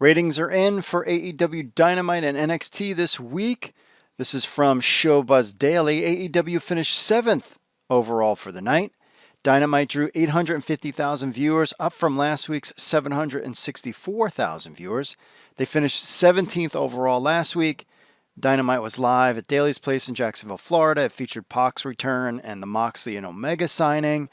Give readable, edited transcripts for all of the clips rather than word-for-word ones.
Ratings are in for AEW Dynamite and NXT this week. This is from Showbuzz Daily. AEW finished 7th overall for the night. Dynamite drew 850,000 viewers, up from last week's 764,000 viewers. They finished 17th overall last week. Dynamite was live at Daly's Place in Jacksonville, Florida. It featured Pac's return and the Moxley and Omega signing.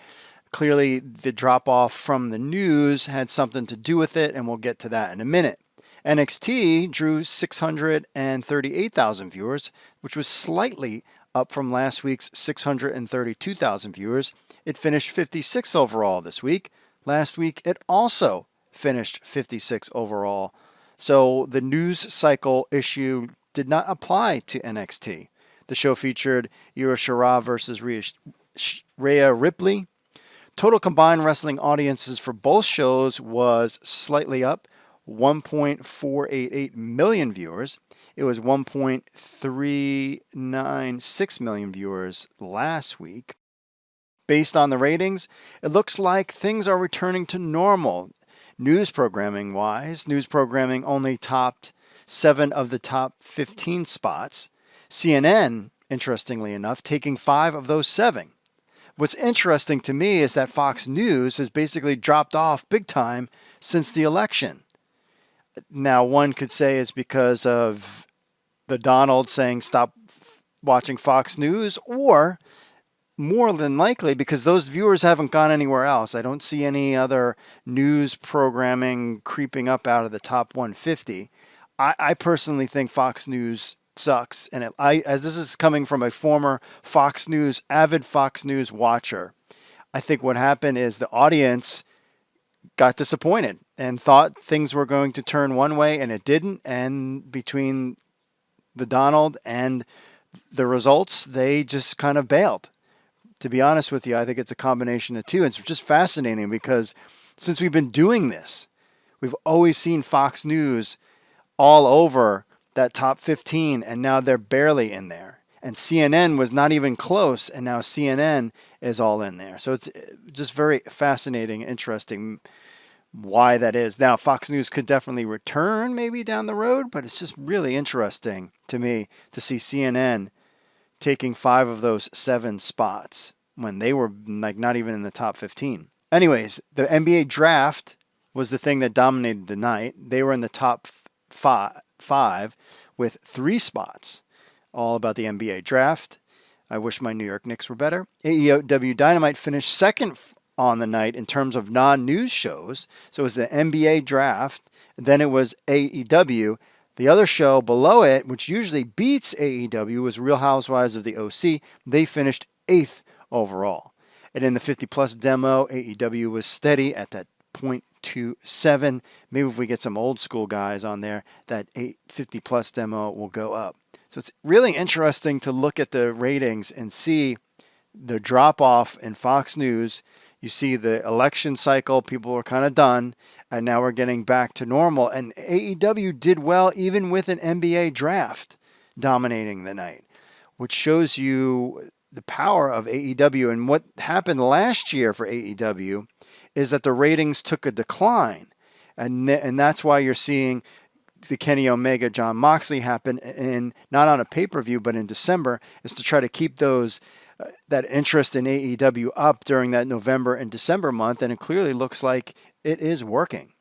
Clearly, the drop-off from the news had something to do with it, and we'll get to that in a minute. NXT drew 638,000 viewers, which was slightly up from last week's 632,000 viewers. It finished 56 overall this week. Last week, it also finished 56 overall. So the news cycle issue did not apply to NXT. The show featured Io Shirai versus Rhea Ripley. Total combined wrestling audiences for both shows was slightly up, 1.488 million viewers. It was 1.396 million viewers last week. Based on the ratings, it looks like things are returning to normal. News programming wise, news programming only topped 7 of the top 15 spots. CNN, interestingly enough, taking 5 of those 7. What's interesting to me is that Fox News has basically dropped off big time since the election. Now, one could say it's because of the Donald saying stop watching Fox News, or more than likely because those viewers haven't gone anywhere else. I don't see any other news programming creeping up out of the top 150. I personally think Fox News sucks, and as this is coming from a former avid Fox News watcher, I think what happened is the audience got disappointed and thought things were going to turn one way, and it didn't. And between the Donald and the results, they just kind of bailed. To be honest with you, I think it's a combination of two. It's just fascinating because since we've been doing this, we've always seen Fox News all over that top 15, and now they're barely in there. And CNN was not even close, and now CNN is all in there. So it's just very fascinating, interesting why that is. Now, Fox News could definitely return maybe down the road, but it's just really interesting to me to see CNN taking 5 of those 7 spots when they were like not even in the top 15. Anyways, the NBA draft was the thing that dominated the night. They were in the top 5 with 3 spots. All about the NBA draft. I wish my New York Knicks were better. AEW Dynamite finished second on the night in terms of non-news shows. So it was the NBA draft, then it was AEW. The other show below it, which usually beats AEW, was Real Housewives of the OC. They finished 8th overall. And in the 50-plus demo, AEW was steady at that 0.27. Maybe if we get some old school guys on there, that 50-plus demo will go up. So it's really interesting to look at the ratings and see the drop-off in Fox News. You see the election cycle, people were kind of done, and now we're getting back to normal. And AEW did well even with an NBA draft dominating the night, which shows you the power of AEW. And what happened last year for AEW is that the ratings took a decline. And that's why you're seeing the Kenny Omega, John Moxley happen in not on a pay-per-view, but in December, is to try to keep those that interest in AEW up during that November and December month, and it clearly looks like it is working.